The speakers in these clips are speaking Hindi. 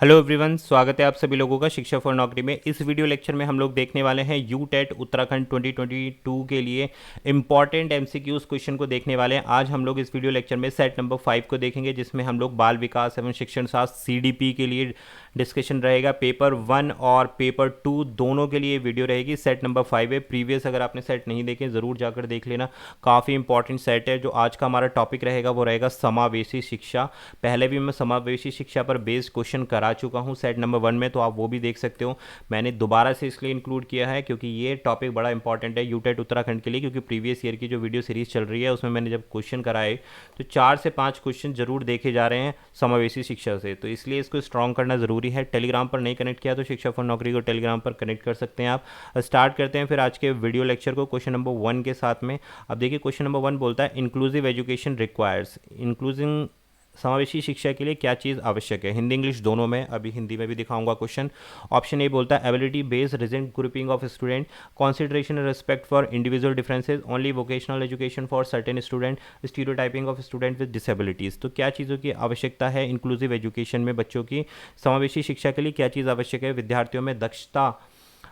हेलो एवरीवन, स्वागत है आप सभी लोगों का शिक्षा फॉर नौकरी में। इस वीडियो लेक्चर में हम लोग देखने वाले हैं यू टेट उत्तराखंड 2022 के लिए इंपॉर्टेंट एमसीक्यूज क्वेश्चन को देखने वाले हैं। आज हम लोग इस वीडियो लेक्चर में सेट नंबर 5 को देखेंगे, जिसमें हम लोग बाल विकास एवं शिक्षण शास्त्र सीडीपी के लिए डिस्कशन रहेगा। पेपर 1 और पेपर 2 दोनों के लिए वीडियो रहेगी। सेट नंबर 5 है। प्रीवियस अगर आपने सेट नहीं देखे ज़रूर जाकर देख लेना, काफ़ी इंपॉर्टेंट सेट है। जो आज का हमारा टॉपिक रहेगा वो रहेगा समावेशी शिक्षा। पहले भी मैं समावेशी शिक्षा पर बेस्ड क्वेश्चन करा चुका हूं सेट नंबर 1 में, तो आप वो भी देख सकते हो। मैंने दोबारा से इसलिए इंक्लूड किया है क्योंकि ये टॉपिक बड़ा इंपॉर्टेंट है यूटेट उत्तराखंड के लिए, क्योंकि प्रीवियस ईयर की जो वीडियो सीरीज चल रही है उसमें मैंने जब क्वेश्चन कराए तो 4 से 5 क्वेश्चन जरूर देखे जा रहे हैं समावेशी शिक्षा से, तो इसलिए इसको स्ट्रॉन्ग करना ज़रूरी है। टेलीग्राम पर नहीं कनेक्ट किया तो शिक्षा फॉर नौकरी को टेलीग्राम पर कनेक्ट कर सकते हैं आप। स्टार्ट करते हैं फिर आज के वीडियो लेक्चर को क्वेश्चन नंबर 1 के साथ में। अब देखिए क्वेश्चन नंबर 1 बोलता है इंक्लूसिव एजुकेशन रिक्वायर्स। इंक्लूसिव समावेशी शिक्षा के लिए क्या चीज़ आवश्यक है? हिंदी इंग्लिश दोनों में, अभी हिंदी में भी दिखाऊंगा क्वेश्चन। ऑप्शन ए बोलता है ability based region grouping of student, consideration and respect for individual differences, only vocational education for certain student, stereotyping of student with disabilities. तो क्या चीज़ों की आवश्यकता है इंक्लूसिव एजुकेशन में? बच्चों की समावेशी शिक्षा के लिए क्या चीज़ आवश्यक है? विद्यार्थियों में दक्षता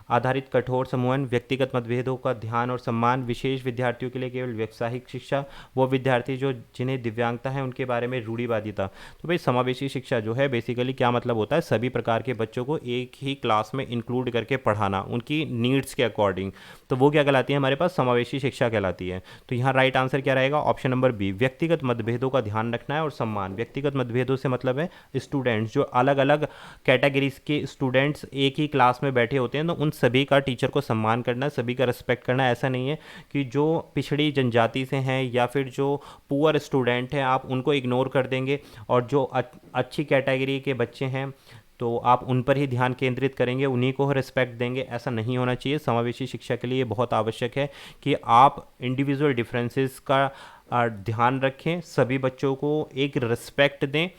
आधारित कठोर समूहन, व्यक्तिगत मतभेदों का ध्यान और सम्मान, विशेष विद्यार्थियों के लिए केवल व्यावसायिक शिक्षा, वो विद्यार्थी जो जिन्हें दिव्यांगता है उनके बारे में रूढ़िवादिता। तो भाई समावेशी शिक्षा जो है बेसिकली क्या मतलब होता है? सभी प्रकार के बच्चों को एक ही क्लास में इंक्लूड करके पढ़ाना उनकी नीड्स के अकॉर्डिंग। तो वो क्या कहलाती है? हमारे पास समावेशी शिक्षा कहलाती है। तो यहाँ राइट आंसर क्या रहेगा? ऑप्शन नंबर बी, व्यक्तिगत मतभेदों का ध्यान रखना है और सम्मान। व्यक्तिगत मतभेदों से मतलब है स्टूडेंट्स जो अलग अलग कैटेगरीज के स्टूडेंट्स एक ही क्लास में बैठे होते हैं, तो उन सभी का टीचर को सम्मान करना, सभी का रिस्पेक्ट करना। ऐसा नहीं है कि जो पिछड़ी जनजाति से हैं या फिर जो पुअर स्टूडेंट हैं आप उनको इग्नोर कर देंगे, और जो अच्छी कैटेगरी के बच्चे हैं तो आप उन पर ही ध्यान केंद्रित करेंगे, उन्हीं को रिस्पेक्ट देंगे। ऐसा नहीं होना चाहिए। समावेशी शिक्षा के लिए बहुत आवश्यक है कि आप इंडिविजुअल डिफरेंसेस का ध्यान रखें, सभी बच्चों को एक रिस्पेक्ट दें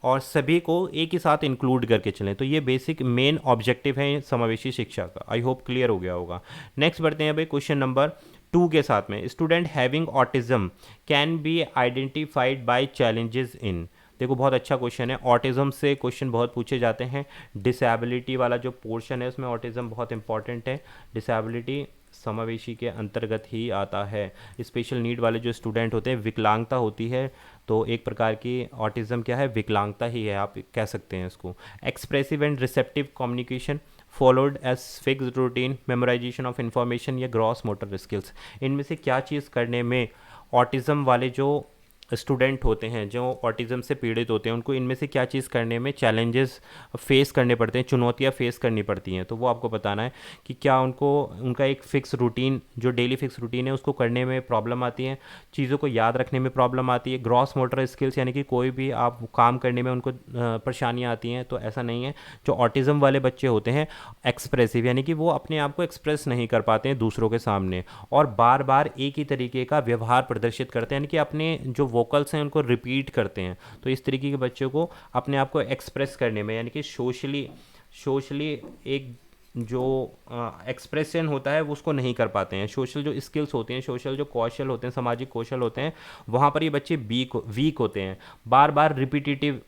और सभी को एक ही साथ इंक्लूड करके चलें। तो ये बेसिक मेन ऑब्जेक्टिव है समावेशी शिक्षा का। आई होप क्लियर हो गया होगा। नेक्स्ट बढ़ते हैं भाई क्वेश्चन नंबर 2 के साथ में। Student having autism can be identified by challenges in. देखो बहुत अच्छा क्वेश्चन है। ऑटिज्म से क्वेश्चन बहुत पूछे जाते हैं। डिसेबिलिटी वाला जो पोर्शन है उसमें ऑटिज्म बहुत इंपॉर्टेंट है। डिसेबिलिटी समावेशी के अंतर्गत ही आता है। स्पेशल नीड वाले जो स्टूडेंट होते हैं, विकलांगता होती है, तो एक प्रकार की ऑटिज्म क्या है? विकलांगता ही है, आप कह सकते हैं इसको। Expressive and receptive communication followed as fixed routine, memorization of information या ग्रॉस मोटर स्किल्स। इनमें से क्या चीज़ करने में ऑटिज्म वाले जो स्टूडेंट होते हैं, जो ऑटिज्म से पीड़ित होते हैं, उनको इनमें से क्या चीज़ करने में चैलेंजेस फेस करने पड़ते हैं, चुनौतियां फेस करनी पड़ती हैं? तो वो आपको बताना है कि क्या उनको उनका एक फ़िक्स रूटीन, जो डेली फिक्स रूटीन है, उसको करने में प्रॉब्लम आती है, चीज़ों को याद रखने में प्रॉब्लम आती है, ग्रॉस मोटर स्किल्स यानी कि कोई भी आप काम करने में उनको परेशानियाँ आती हैं। तो ऐसा नहीं है। जो ऑटिज्म वाले बच्चे होते हैं एक्सप्रेसिव यानी कि वो अपने आप को एक्सप्रेस नहीं कर पाते हैं दूसरों के सामने, और बार बार एक ही तरीके का व्यवहार प्रदर्शित करते हैं, यानी कि अपने जो वोकल्स हैं उनको रिपीट करते हैं। तो इस तरीके के बच्चों को अपने आप को एक्सप्रेस करने में, यानी कि सोशली एक जो एक्सप्रेशन होता है वो उसको नहीं कर पाते हैं। सोशल जो स्किल्स होते हैं, सोशल जो कौशल होते हैं, सामाजिक कौशल होते हैं, वहाँ पर ये बच्चे वीक होते हैं। बार बार रिपीटिटिव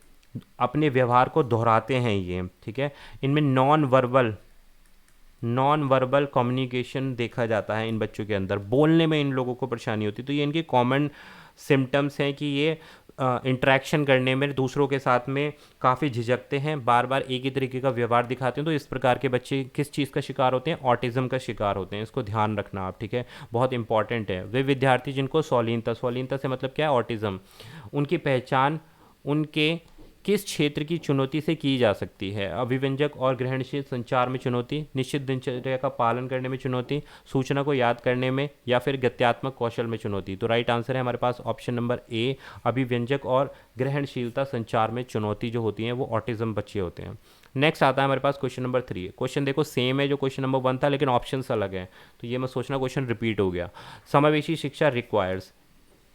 अपने व्यवहार को दोहराते हैं ये, ठीक है। इनमें नॉन वर्बल कम्युनिकेशन देखा जाता है इन बच्चों के अंदर। बोलने में इन लोगों को परेशानी होती है। तो ये इनके कॉमन सिम्टम्स हैं कि ये इंटरेक्शन करने में दूसरों के साथ में काफ़ी झिझकते हैं, बार बार एक ही तरीके का व्यवहार दिखाते हैं। तो इस प्रकार के बच्चे किस चीज़ का शिकार होते हैं? ऑटिज्म का शिकार होते हैं। इसको ध्यान रखना आप, ठीक है, बहुत इंपॉर्टेंट है। वे विद्यार्थी जिनको स्वालीनता से मतलब क्या है? ऑटिज्म। उनकी पहचान उनके किस क्षेत्र की चुनौती से की जा सकती है? अभिव्यंजक और ग्रहणशील संचार में चुनौती, निश्चित दिनचर्या का पालन करने में चुनौती, सूचना को याद करने में, या फिर गत्यात्मक कौशल में चुनौती। तो राइट आंसर है हमारे पास ऑप्शन नंबर ए, अभिव्यंजक और ग्रहणशीलता संचार में चुनौती जो होती है वो ऑटिज्म बच्चे होते हैं। नेक्स्ट आता है हमारे पास क्वेश्चन नंबर 3। क्वेश्चन देखो सेम है जो क्वेश्चन नंबर 1 था, लेकिन ऑप्शन अलग है, तो ये मत सोचना क्वेश्चन रिपीट हो गया। समावेशी शिक्षा requires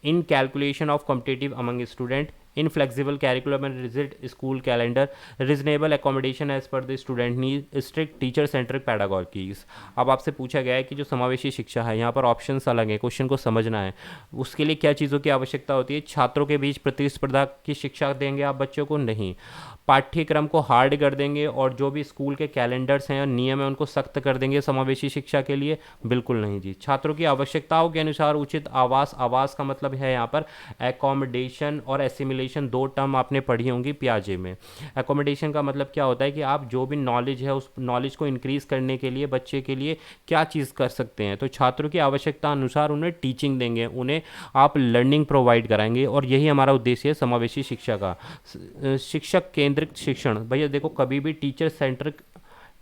in calculation of competitive among student, inflexible curriculum and rigid school calendar, reasonable accommodation as per the student need, strict teacher centric pedagogies. अब आपसे पूछा गया है कि जो समावेशी शिक्षा है, यहाँ पर ऑप्शंस अलग है, क्वेश्चन को समझना है। उसके लिए क्या चीज़ों की आवश्यकता होती है? छात्रों के बीच प्रतिस्पर्धा की शिक्षा देंगे आप बच्चों को? नहीं। पाठ्यक्रम को हार्ड कर देंगे और जो भी स्कूल के कैलेंडर्स हैं और नियम हैं उनको सख्त कर देंगे समावेशी शिक्षा के लिए? बिल्कुल नहीं जी। छात्रों की आवश्यकताओं के अनुसार उचित आवास, आवास का मतलब है यहाँ पर एकोमोडेशन और एसिमिलेशन, दो टर्म आपने पढ़ी होंगी पियाजे में। एकोमोडेशन का मतलब क्या होता है कि आप जो भी नॉलेज है उस नॉलेज को इंक्रीज करने के लिए बच्चे के लिए क्या चीज़ कर सकते हैं। तो छात्रों की आवश्यकता अनुसार उन्हें टीचिंग देंगे, उन्हें आप लर्निंग प्रोवाइड कराएंगे और यही हमारा उद्देश्य है समावेशी शिक्षा का। शिक्षक केंद्रित शिक्षण, भैया देखो कभी भी टीचर सेंट्रिक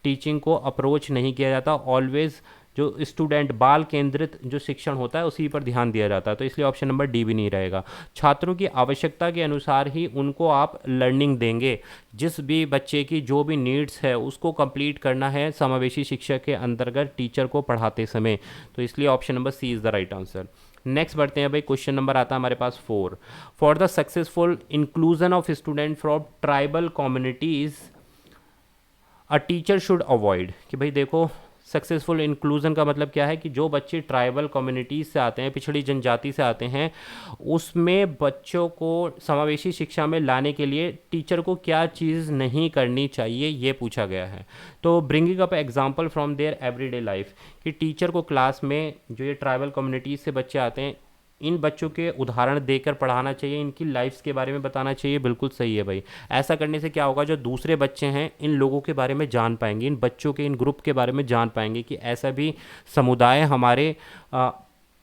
टीचिंग को अप्रोच नहीं किया जाता, ऑलवेज जो स्टूडेंट बाल केंद्रित जो शिक्षण होता है उसी पर ध्यान दिया जाता है। तो इसलिए ऑप्शन नंबर डी भी नहीं रहेगा। छात्रों की आवश्यकता के अनुसार ही उनको आप लर्निंग देंगे, जिस भी बच्चे की जो भी नीड्स है उसको कंप्लीट करना है समावेशी शिक्षा के अंतर्गत टीचर को पढ़ाते समय। तो इसलिए option number C is the right answer. Next बढ़ते हैं भाई, क्वेश्चन नंबर आता है हमारे पास 4। For the successful inclusion of student from tribal communities a teacher should avoid. कि भाई देखो सक्सेसफुल इंक्लूजन का मतलब क्या है कि जो बच्चे ट्राइबल कम्युनिटीज़ से आते हैं, पिछड़ी जनजाति से आते हैं, उसमें बच्चों को समावेशी शिक्षा में लाने के लिए टीचर को क्या चीज़ नहीं करनी चाहिए, ये पूछा गया है। तो bringing up example from there everyday life, कि टीचर को क्लास में जो ये ट्राइबल कम्युनिटीज़ से बच्चे आते हैं इन बच्चों के उदाहरण देकर पढ़ाना चाहिए, इनकी लाइफ्स के बारे में बताना चाहिए। बिल्कुल सही है भाई। ऐसा करने से क्या होगा, जो दूसरे बच्चे हैं इन लोगों के बारे में जान पाएंगे, इन बच्चों के इन ग्रुप के बारे में जान पाएंगे कि ऐसा भी समुदाय हमारे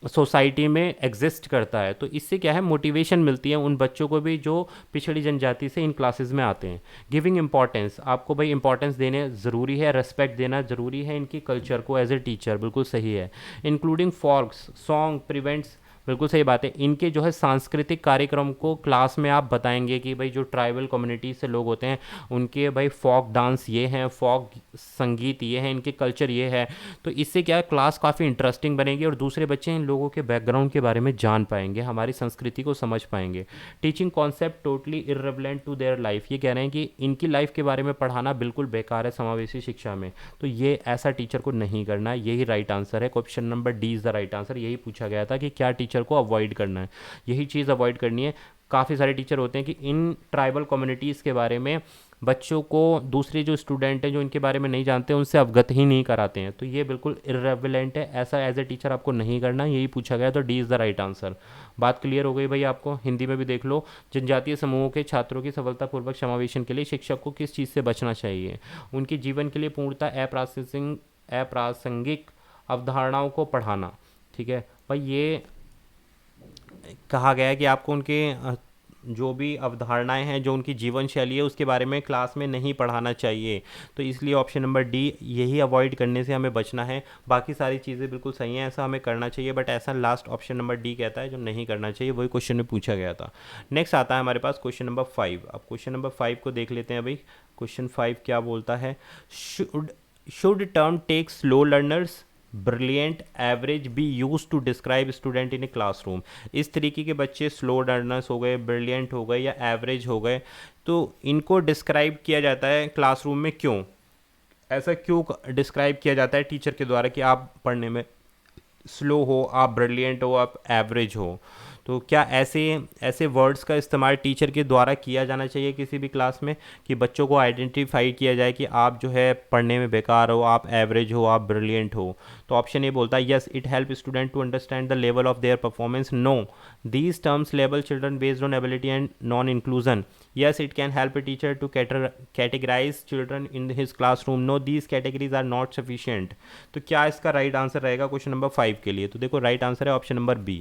सोसाइटी में एग्जिस्ट करता है। तो इससे क्या है, मोटिवेशन मिलती है उन बच्चों को भी जो पिछड़ी जनजाति से इन क्लासेस में आते हैं। गिविंग इंपॉर्टेंस, आपको भाई इंपॉर्टेंस देने ज़रूरी है, रेस्पेक्ट देना ज़रूरी है इनकी कल्चर को एज ए टीचर। बिल्कुल सही है। इंक्लूडिंग फॉल्क्स सॉन्ग प्रिवेंट्स, बिल्कुल सही बात है। इनके जो है सांस्कृतिक कार्यक्रम को क्लास में आप बताएंगे कि भाई जो ट्राइबल कम्युनिटी से लोग होते हैं उनके भाई फोक डांस ये हैं, फोक संगीत ये है, इनके कल्चर ये है। तो इससे क्या है, क्लास काफ़ी इंटरेस्टिंग बनेगी और दूसरे बच्चे इन लोगों के बैकग्राउंड के बारे में जान पाएंगे, हमारी संस्कृति को समझ पाएंगे। Teaching concept totally irrelevant to their life, ये कह रहे हैं कि इनकी लाइफ के बारे में पढ़ाना बिल्कुल बेकार है समावेशी शिक्षा में। तो ये ऐसा टीचर को नहीं करना है, यही राइट आंसर है। Question number D is the right answer. यही पूछा गया था कि क्या टीचर को अवॉइड करना है, यही चीज़ अवॉइड करनी है। काफ़ी सारे टीचर होते हैं कि इन ट्राइबल कम्युनिटीज़ के बारे में बच्चों को दूसरे जो स्टूडेंट हैं जो इनके बारे में नहीं जानते उनसे अवगत ही नहीं कराते हैं। तो ये बिल्कुल इर्रेलेवेंट है, ऐसा एज ए टीचर आपको नहीं करना, यही पूछा गया। तो D is the right answer. बात क्लियर हो गई भाई आपको? हिंदी में भी देख लो। जनजातीय समूहों के छात्रों की सफलतापूर्वक समावेशन के लिए शिक्षक को किस चीज़ से बचना चाहिए? उनके जीवन के लिए पूर्णतः अप्रासंगिक अवधारणाओं को पढ़ाना। ठीक है भाई, ये कहा गया है कि आपको उनके जो भी अवधारणाएं हैं, जो उनकी जीवन शैली है, उसके बारे में क्लास में नहीं पढ़ाना चाहिए। तो इसलिए ऑप्शन नंबर डी, यही अवॉइड करने से हमें बचना है। बाकी सारी चीज़ें बिल्कुल सही हैं, ऐसा हमें करना चाहिए, बट ऐसा लास्ट ऑप्शन नंबर डी कहता है जो नहीं करना चाहिए, वही क्वेश्चन में पूछा गया था। नेक्स्ट आता है हमारे पास क्वेश्चन नंबर 5। अब क्वेश्चन नंबर 5 को देख लेते हैं भाई। क्वेश्चन 5 क्या बोलता है? Should term take slow learners, brilliant, average be use to describe student in a classroom. इस तरीके के बच्चे स्लो लर्नर्स हो गए, ब्रिलियंट हो गए या एवरेज हो गए, तो इनको डिस्क्राइब किया जाता है क्लासरूम में क्यों? ऐसा क्यों डिस्क्राइब किया जाता है टीचर के द्वारा कि आप पढ़ने में स्लो हो, आप ब्रिलियंट हो, आप एवरेज हो? तो क्या ऐसे वर्ड्स का इस्तेमाल टीचर के द्वारा किया जाना चाहिए किसी भी क्लास में कि बच्चों को आइडेंटिफाई किया जाए कि आप जो है पढ़ने में बेकार हो, आप एवरेज हो, आप ब्रिलियंट हो? तो ऑप्शन ए बोलता है yes, it help student to understand the level of their performance. No, these terms label children based on ability and non inclusion. Yes, it can help a teacher to categorize children in his classroom. No, these categories are not sufficient. तो क्या इसका राइट आंसर रहेगा क्वेश्चन नंबर 5 के लिए? तो देखो राइट आंसर है ऑप्शन नंबर बी।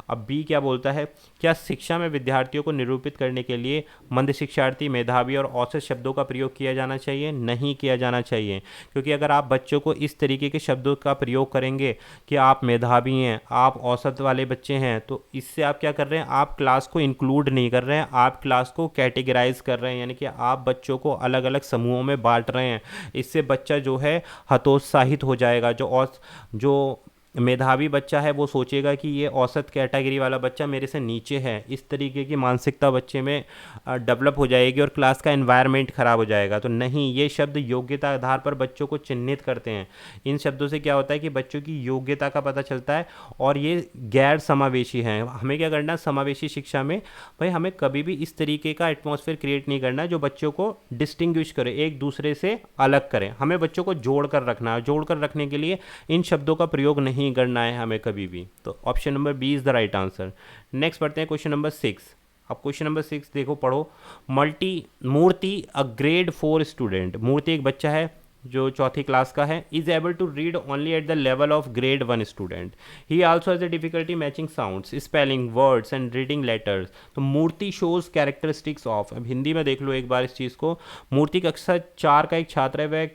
अब बी क्या बोलता है? क्या शिक्षा में विद्यार्थियों को निरूपित करने के लिए मंद शिक्षार्थी, मेधावी और औसत शब्दों का प्रयोग किया जाना चाहिए? नहीं किया जाना चाहिए, क्योंकि अगर आप बच्चों को इस तरीके के शब्दों का प्रयोग करेंगे कि आप मेधावी हैं, आप औसत वाले बच्चे हैं, तो इससे आप क्या कर रहे हैं? आप क्लास को इंक्लूड नहीं कर रहे हैं, आप क्लास को कैटेगराइज कर रहे हैं, यानी कि आप बच्चों को अलग अलग समूहों में बांट रहे हैं। इससे बच्चा जो है हतोत्साहित हो जाएगा, जो मेधावी बच्चा है वो सोचेगा कि ये औसत कैटेगरी वाला बच्चा मेरे से नीचे है, इस तरीके की मानसिकता बच्चे में डेवलप हो जाएगी और क्लास का एनवायरनमेंट ख़राब हो जाएगा। तो नहीं, ये शब्द योग्यता आधार पर बच्चों को चिन्हित करते हैं। इन शब्दों से क्या होता है कि बच्चों की योग्यता का पता चलता है और ये गैर समावेशी हैं। हमें क्या करना है समावेशी शिक्षा में, भाई हमें कभी भी इस तरीके का एटमॉस्फेयर क्रिएट नहीं करना जो बच्चों को डिस्टिंग्विश करे, एक दूसरे से अलग करें। हमें बच्चों को जोड़ कर रखना है, जोड़ कर रखने के लिए इन शब्दों का प्रयोग नहीं करना है हमें कभी भी। तो option number B is the right answer. Next पढ़ते हैं क्वेश्चन नंबर 6। अब क्वेश्चन नंबर 6 देखो, पढ़ो। मूर्ति अ ग्रेड 4 स्टूडेंट, मूर्ति एक बच्चा है जो चौथी क्लास का है, is able to read only at the level of grade 1 student. He also has a difficulty matching sounds, spelling, words and reading letters. तो मूर्ति शोज कैरेक्टरिस्टिक्स ऑफ, अब हिंदी में देख लो एक बार इस चीज़ को। मूर्ति कक्षा 4 का एक छात्र है, वह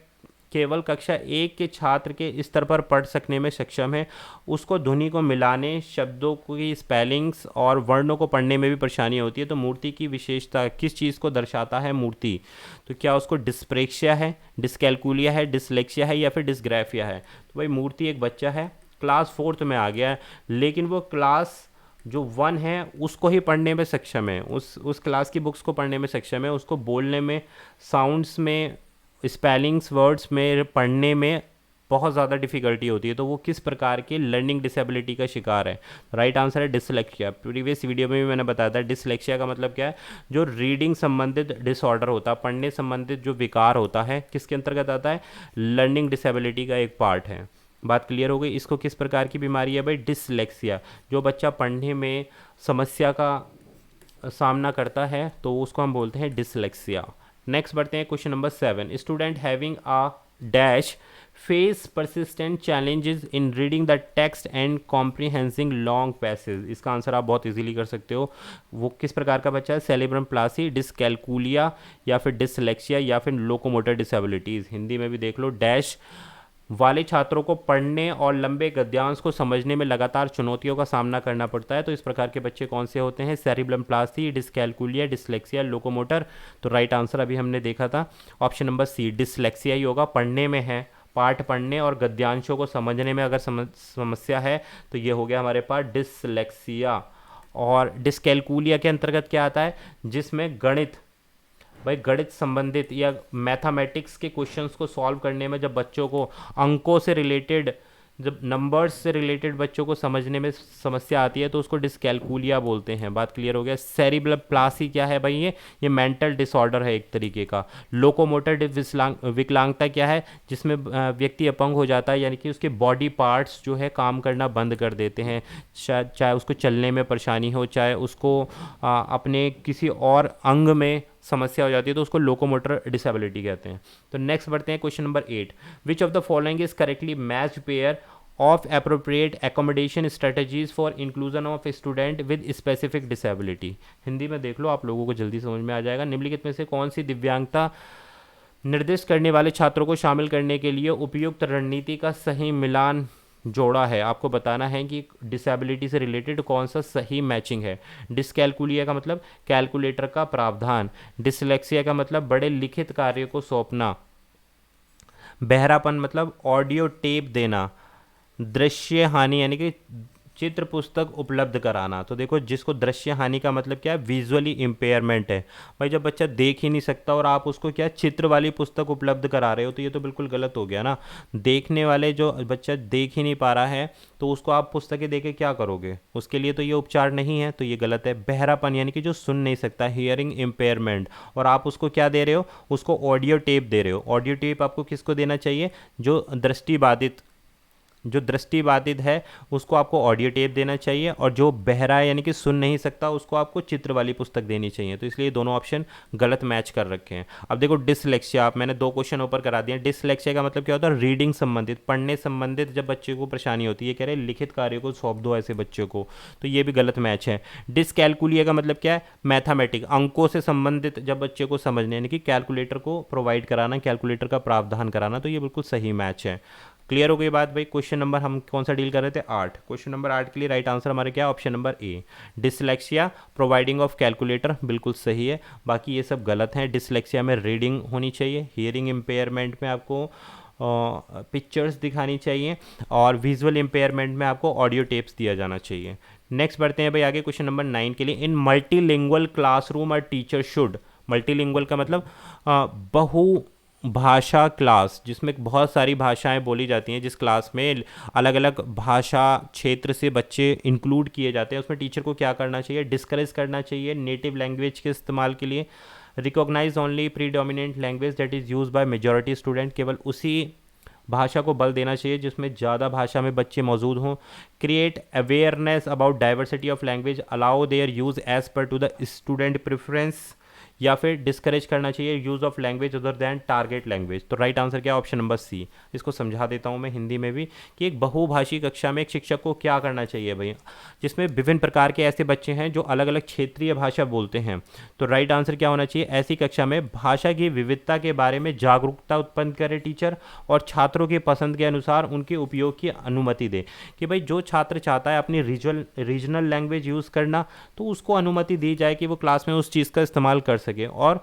केवल कक्षा 1 के छात्र के स्तर पर पढ़ सकने में सक्षम है। उसको ध्वनि को मिलाने, शब्दों की स्पेलिंग्स और वर्णों को पढ़ने में भी परेशानी होती है। तो मूर्ति की विशेषता किस चीज़ को दर्शाता है मूर्ति? तो क्या उसको डिस्प्रेक्सिया है, डिसकैलकुलिया है, डिसलेक्सिया है या फिर डिसग्राफिया है? तो भाई मूर्ति एक बच्चा है, क्लास 4th में आ गया है, लेकिन वो क्लास जो 1 है उसको ही पढ़ने में सक्षम है, उस क्लास की बुक्स को पढ़ने में सक्षम है। उसको बोलने में, साउंड्स में, स्पेलिंग्स, वर्ड्स में पढ़ने में बहुत ज़्यादा डिफ़िकल्टी होती है। तो वो किस प्रकार की लर्निंग डिसेबिलिटी का शिकार है? राइट आंसर है डिसलेक्सिया। प्रीवियस वीडियो में भी मैंने बताया था डिसलेक्सिया का मतलब क्या है, जो रीडिंग संबंधित डिसऑर्डर होता है, पढ़ने संबंधित जो विकार होता है, किसके अंतर्गत आता है? लर्निंग डिसेबिलिटी का एक पार्ट है। बात क्लियर हो गई। इसको किस प्रकार की बीमारी है भाई? डिसलेक्सिया। जो बच्चा पढ़ने में समस्या का सामना करता है तो उसको हम बोलते हैं डिसलेक्सिया। नेक्स्ट बढ़ते हैं question number 7। Student having a dash face persistent challenges in reading the text and comprehending long passage. इसका आंसर आप बहुत इजीली कर सकते हो। वो किस प्रकार का बच्चा है? सेरेब्रम प्लासी, डिसकैलकुलिया या फिर डिसलेक्सिया या फिर लोकोमोटर डिसेबिलिटीज़। हिंदी में भी देख लो। डैश वाले छात्रों को पढ़ने और लंबे गद्यांश को समझने में लगातार चुनौतियों का सामना करना पड़ता है। तो इस प्रकार के बच्चे कौन से होते हैं? Cerebrum Plassey, dyscalculia, dyslexia, locomotor. तो राइट आंसर अभी हमने देखा था ऑप्शन नंबर सी, डिसलेक्सिया ही होगा। पढ़ने में है, पाठ पढ़ने और गद्यांशों को समझने में अगर समस्या है तो ये हो गया हमारे पास डिसलेक्सिया। और डिसकैलकुलिया के अंतर्गत क्या आता है? जिसमें गणित, भाई गणित संबंधित या मैथमेटिक्स के क्वेश्चंस को सॉल्व करने में जब बच्चों को अंकों से रिलेटेड, जब नंबर्स से रिलेटेड बच्चों को समझने में समस्या आती है तो उसको डिसकैलकुलिया बोलते हैं। बात क्लियर हो गया। सेरिब्रम प्लासी क्या है भाई? ये मेंटल डिसऑर्डर है एक तरीके का। लोकोमोटर विकलांगता क्या है? जिसमें व्यक्ति अपंग हो जाता है, यानी कि उसके बॉडी पार्ट्स जो है काम करना बंद कर देते हैं। चाहे उसको चलने में परेशानी हो, चाहे उसको अपने किसी और अंग में समस्या हो जाती है, तो उसको लोकोमोटर डिसेबिलिटी कहते हैं। तो नेक्स्ट बढ़ते हैं question number 8। Which of the following is correctly matched pair of appropriate accommodation strategies for inclusion of a student with specific disability. Hindi में देख लो, आप लोगों को जल्दी समझ में आ जाएगा। निम्नलिखित में से कौन सी दिव्यांगता निर्दिष्ट करने वाले छात्रों को शामिल करने के लिए उपयुक्त रणनीति का सही मिलान जोड़ा है? आपको बताना है कि डिसेबिलिटी से रिलेटेड कौन सा सही मैचिंग है। डिसकैलकुलिया का मतलब कैलकुलेटर का प्रावधान, डिसलेक्सिया का मतलब बड़े लिखित कार्य को सौंपना, बहरापन मतलब ऑडियो टेप देना, दृश्य हानि यानी कि चित्र पुस्तक उपलब्ध कराना। तो देखो, जिसको दृश्य हानि का मतलब क्या है? विजुअली इम्पेयरमेंट है। भाई जब बच्चा देख ही नहीं सकता और आप उसको क्या चित्र वाली पुस्तक उपलब्ध करा रहे हो, तो ये तो बिल्कुल गलत हो गया ना। देखने वाले जो बच्चा देख ही नहीं पा रहा है तो उसको आप पुस्तकें दे के क्या करोगे? उसके लिए तो ये उपचार नहीं है, तो ये गलत है। बहरापन यानी कि जो सुन नहीं सकता, हियरिंग इम्पेयरमेंट, और आप उसको क्या दे रहे हो? उसको ऑडियो टेप दे रहे हो। ऑडियो टेप आपको किसको देना चाहिए? जो दृष्टिबाधित है उसको आपको ऑडियो टेप देना चाहिए, और जो बहरा है यानी कि सुन नहीं सकता उसको आपको चित्र वाली पुस्तक देनी चाहिए। तो इसलिए दोनों ऑप्शन गलत मैच कर रखे हैं। अब देखो डिसलेक्सिया, आप मैंने 2 क्वेश्चन ऊपर करा दिए। डिसलेक्सिया का मतलब क्या होता है? रीडिंग संबंधित, पढ़ने संबंधित जब बच्चे को परेशानी होती है, कह रहे लिखित कार्य को सौंप दो ऐसे बच्चों को, तो ये भी गलत मैच है। डिसकैलकुलिया का मतलब क्या है? मैथमेटिक, अंकों से संबंधित जब बच्चे को समझने, यानी कि कैलकुलेटर को प्रोवाइड कराना, कैलकुलेटर का प्रावधान कराना, तो ये बिल्कुल सही मैच है। क्लियर हो गई बात भाई। क्वेश्चन नंबर हम कौन सा डील कर रहे थे? 8। क्वेश्चन नंबर 8 के लिए राइट आंसर हमारे क्या? Option number A, dyslexia providing of calculator, बिल्कुल सही है। बाकी ये सब गलत हैं। डिसलेक्सिया में रीडिंग होनी चाहिए, हियरिंग इम्पेयरमेंट में आपको पिक्चर्स दिखानी चाहिए, और विजुअल इम्पेयरमेंट में आपको ऑडियो टेप्स दिया जाना चाहिए। नेक्स्ट बढ़ते हैं भाई आगे क्वेश्चन नंबर 9 के लिए। In multilingual classroom a teacher should, multilingual का मतलब बहु भाषा क्लास, जिसमें बहुत सारी भाषाएं बोली जाती हैं, जिस क्लास में अलग अलग भाषा क्षेत्र से बच्चे इंक्लूड किए जाते हैं, उसमें टीचर को क्या करना चाहिए? डिस्करेज करना चाहिए नेटिव लैंग्वेज के इस्तेमाल के लिए। Recognise only predominant language that is use by majority student, केवल उसी भाषा को बल देना चाहिए जिसमें ज़्यादा भाषा में बच्चे मौजूद हों। Create awareness about diversity of language, allow their use as per to the student preference, या फिर डिस्करेज करना चाहिए use of language other than target language. तो राइट आंसर क्या है? Option number C. इसको समझा देता हूँ मैं हिंदी में भी कि एक बहुभाषी कक्षा में एक शिक्षक को क्या करना चाहिए भाई, जिसमें विभिन्न प्रकार के ऐसे बच्चे हैं जो अलग अलग क्षेत्रीय भाषा बोलते हैं। तो राइट आंसर क्या होना चाहिए? ऐसी कक्षा में भाषा की विविधता के बारे में जागरूकता उत्पन्न करे टीचर, और छात्रों की पसंद के अनुसार उनके उपयोग की अनुमति दे। कि भाई जो छात्र चाहता है अपनी रीजनल लैंग्वेज यूज़ करना, तो उसको अनुमति दी जाए कि वो क्लास में उस चीज़ का इस्तेमाल कर सके। और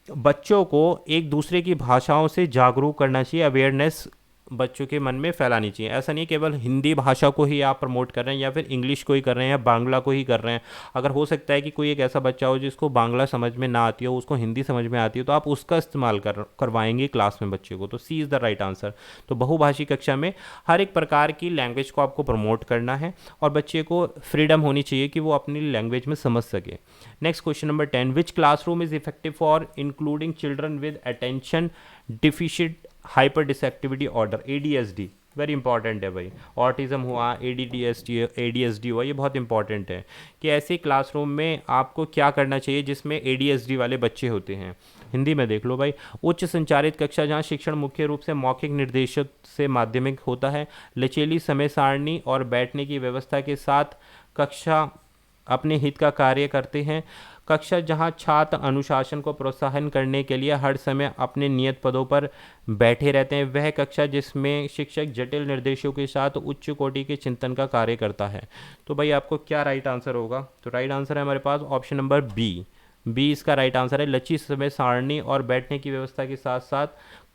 बच्चों को एक दूसरे की भाषाओं से जागरूक करना चाहिए, अवेयरनेस बच्चों के मन में फैलानी चाहिए। ऐसा नहीं केवल हिंदी भाषा को ही आप प्रमोट कर रहे हैं, या फिर इंग्लिश को ही कर रहे हैं, या बांग्ला को ही कर रहे हैं। अगर हो सकता है कि कोई एक ऐसा बच्चा हो जिसको बांग्ला समझ में ना आती हो, उसको हिंदी समझ में आती हो, तो आप उसका इस्तेमाल करवाएंगे क्लास में बच्चे को। तो सी इज़ द राइट आंसर। तो बहुभाषी कक्षा में हर एक प्रकार की लैंग्वेज को आपको प्रमोट करना है, और बच्चे को फ्रीडम होनी चाहिए कि वो अपनी लैंग्वेज में समझ सके। Next question number 10, which classroom is effective for including children with attention deficit hyper disactivity order, ADHD। Very important है भाई। ऑटिज्म हुआ, ADHD हुआ, ये बहुत इंपॉर्टेंट है कि ऐसे क्लासरूम में आपको क्या करना चाहिए जिसमें ADHD वाले बच्चे होते हैं। हिंदी में देख लो भाई। उच्च संचारित कक्षा जहाँ शिक्षण मुख्य रूप से मौखिक निर्देशित से माध्यमिक होता है, लचीली समय सारणी और बैठने की व्यवस्था के साथ कक्षा अपने हित का कार्य करते हैं। कक्षा जहां छात्र अनुशासन को प्रोत्साहन करने के लिए हर समय अपने नियत पदों पर बैठे रहते हैं, वह कक्षा जिसमें शिक्षक जटिल निर्देशों के साथ उच्च कोटि के चिंतन का कार्य करता है। तो भाई आपको क्या राइट आंसर होगा? तो राइट आंसर है हमारे पास ऑप्शन नंबर बी इसका राइट आंसर है। लचीली समय सारणी और बैठने की व्यवस्था के साथ साथ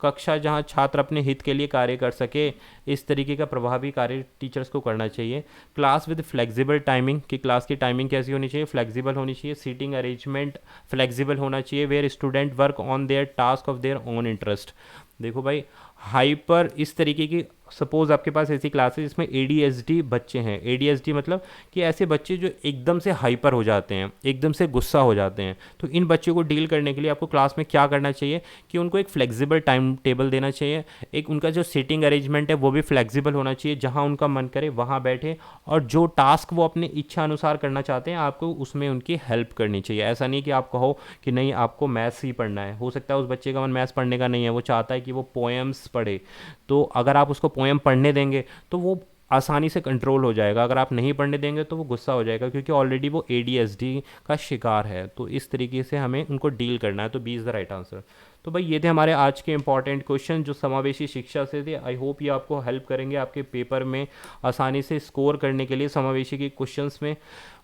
कक्षा जहां छात्र अपने हित के लिए कार्य कर सके, इस तरीके का प्रभावी कार्य टीचर्स को करना चाहिए। क्लास विद फ्लेक्सिबल टाइमिंग, कि क्लास की टाइमिंग कैसी होनी चाहिए? फ्लेक्सिबल होनी चाहिए। सीटिंग अरेंजमेंट फ्लेक्सिबल होना चाहिए। Where student work on their task of their own interest. देखो भाई, हाइपर इस तरीके की, सपोज आपके पास ऐसी क्लास है जिसमें ADHD बच्चे हैं। ADHD मतलब कि ऐसे बच्चे जो एकदम से हाइपर हो जाते हैं, एकदम से गुस्सा हो जाते हैं। तो इन बच्चों को डील करने के लिए आपको क्लास में क्या करना चाहिए कि उनको एक फ्लेक्सिबल टाइम टेबल देना चाहिए। एक उनका जो सीटिंग अरेंजमेंट है वो भी फ्लेक्सिबल होना चाहिए, जहाँ उनका मन करे वहाँ बैठे, और जो टास्क वो अपनी इच्छा अनुसार करना चाहते हैं आपको उसमें उनकी हेल्प करनी चाहिए। ऐसा नहीं कि आप कहो कि नहीं आपको मैथ्स ही पढ़ना है। हो सकता है उस बच्चे का मन मैथ्स पढ़ने का नहीं है, वो चाहता है कि वो पोएम्स पढ़े। तो अगर आप उसको पोएम पढ़ने देंगे तो वो आसानी से कंट्रोल हो जाएगा। अगर आप नहीं पढ़ने देंगे तो वो गुस्सा हो जाएगा, क्योंकि ऑलरेडी वो ADHD का शिकार है। तो इस तरीके से हमें उनको डील करना है। तो B is the right answer. तो भाई ये थे हमारे आज के इंपॉर्टेंट क्वेश्चन जो समावेशी शिक्षा से थे। आई होप ये आपको हेल्प करेंगे आपके पेपर में आसानी से स्कोर करने के लिए समावेशी के क्वेश्चंस में।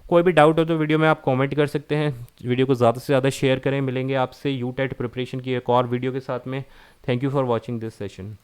कोई भी डाउट हो तो वीडियो में आप कमेंट कर सकते हैं। वीडियो को ज़्यादा से ज़्यादा शेयर करें। मिलेंगे आपसे यूटेट प्रिपरेशन की एक और वीडियो के साथ में। Thank you for watching this session.